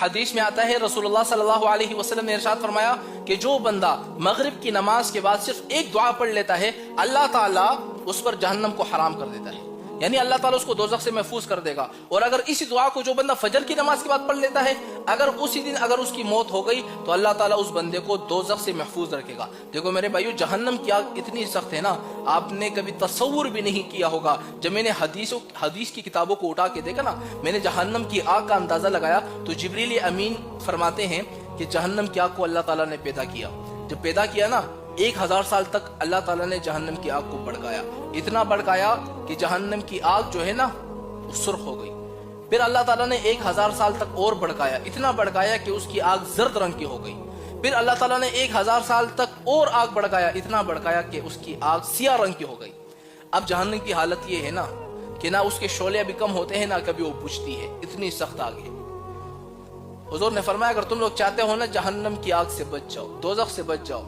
حدیث میں آتا ہے رسول اللہ صلی اللہ علیہ وسلم نے ارشاد فرمایا کہ جو بندہ مغرب کی نماز کے بعد صرف ایک دعا پڑھ لیتا ہے اللہ تعالیٰ اس پر جہنم کو حرام کر دیتا ہے، یعنی اللہ تعالیٰ اس کو دوزخ سے محفوظ کر دے گا۔ اور اگر اسی دعا کو جو بندہ فجر کی نماز کے بعد پڑھ لیتا ہے، اگر اسی دن اگر اس کی موت ہو گئی تو اللہ تعالیٰ اس بندے کو دوزخ سے محفوظ رکھے گا۔ دیکھو میرے بھائیو، جہنم کی آگ اتنی سخت ہے نا، آپ نے کبھی تصور بھی نہیں کیا ہوگا۔ جب میں نے حدیث کی کتابوں کو اٹھا کے دیکھا نا، میں نے جہنم کی آگ کا اندازہ لگایا تو جبریل امین فرماتے ہیں کہ جہنم کی آگ کو اللہ تعالیٰ نے پیدا کیا۔ جب پیدا کیا نا، 1000 سال تک اللہ تعالیٰ نے جہنم کی آگ کو بھڑکایا، اتنا بھڑکایا کہ جہنم کی آگ جو ہے نا سرخ ہو گئی۔ پھر اللہ تعالیٰ نے 1000 سال تک اور بھڑکایا، اتنا بھڑکایا کہ اس کی آگ زرد رنگ کی ہو گئی۔ پھر اللہ تعالیٰ نے 1000 سال تک اور آگ بھڑکایا، اتنا بھڑکایا کہ اس کی آگ سیاہ رنگ کی ہو گئی۔ اب جہنم کی حالت یہ ہے نا کہ نہ اس کے شعلے ابھی کم ہوتے ہیں، نہ کبھی وہ بجھتی ہے، اتنی سخت آگ ہے۔ حضور نے فرمایا اگر تم لوگ چاہتے ہو نا جہنم کی آگ سے بچ جاؤ، دوزخ سے بچ جاؤ،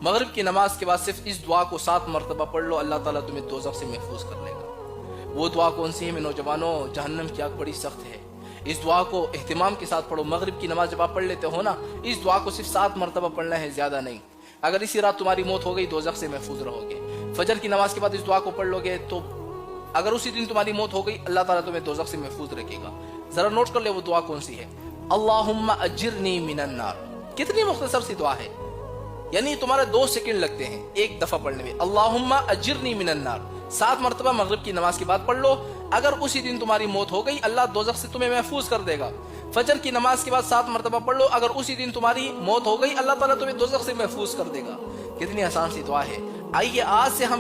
مغرب کی نماز کے بعد صرف اس دعا کو 7 مرتبہ پڑھ لو، اللہ تعالیٰ تمہیں دوزخ سے محفوظ کر لے گا۔ وہ دعا کون سی ہے میں نوجوانوں؟ جہنم کی آگ بڑی سخت ہے، اس دعا کو اہتمام کے ساتھ پڑھو۔ مغرب کی نماز جب آپ پڑھ لیتے ہو نا، اس دعا کو صرف 7 مرتبہ پڑھنا ہے، زیادہ نہیں۔ اگر اسی رات تمہاری موت ہو گئی دوزخ سے محفوظ رہو گے۔ فجر کی نماز کے بعد اس دعا کو پڑھ لو گے تو اگر اسی دن تمہاری موت ہو گئی اللہ تعالیٰ تمہیں دوزخ سے محفوظ رکھے گا۔ ذرا نوٹ کر لے وہ دعا کون سی ہے۔ اللہم اجرنی من النار، کتنی مختصر سی دعا ہے، یعنی تمہارے 2 سیکنڈ لگتے ہیں ایک دفعہ پڑھنے میں۔ اللہم اجرنی من النار 7 مرتبہ مغرب کی نماز کے بعد پڑھ لو، اگر اسی دن تمہاری موت ہو گئی اللہ دوزخ سے تمہیں محفوظ کر دے گا۔ فجر کی نماز کے بعد 7 مرتبہ پڑھ لو، اگر اسی دن تمہاری موت ہو گئی اللہ تعالیٰ تمہیں دوزخ سے محفوظ کر دے گا۔ کتنی آسان سی دعا ہے۔ آئیے آج سے ہم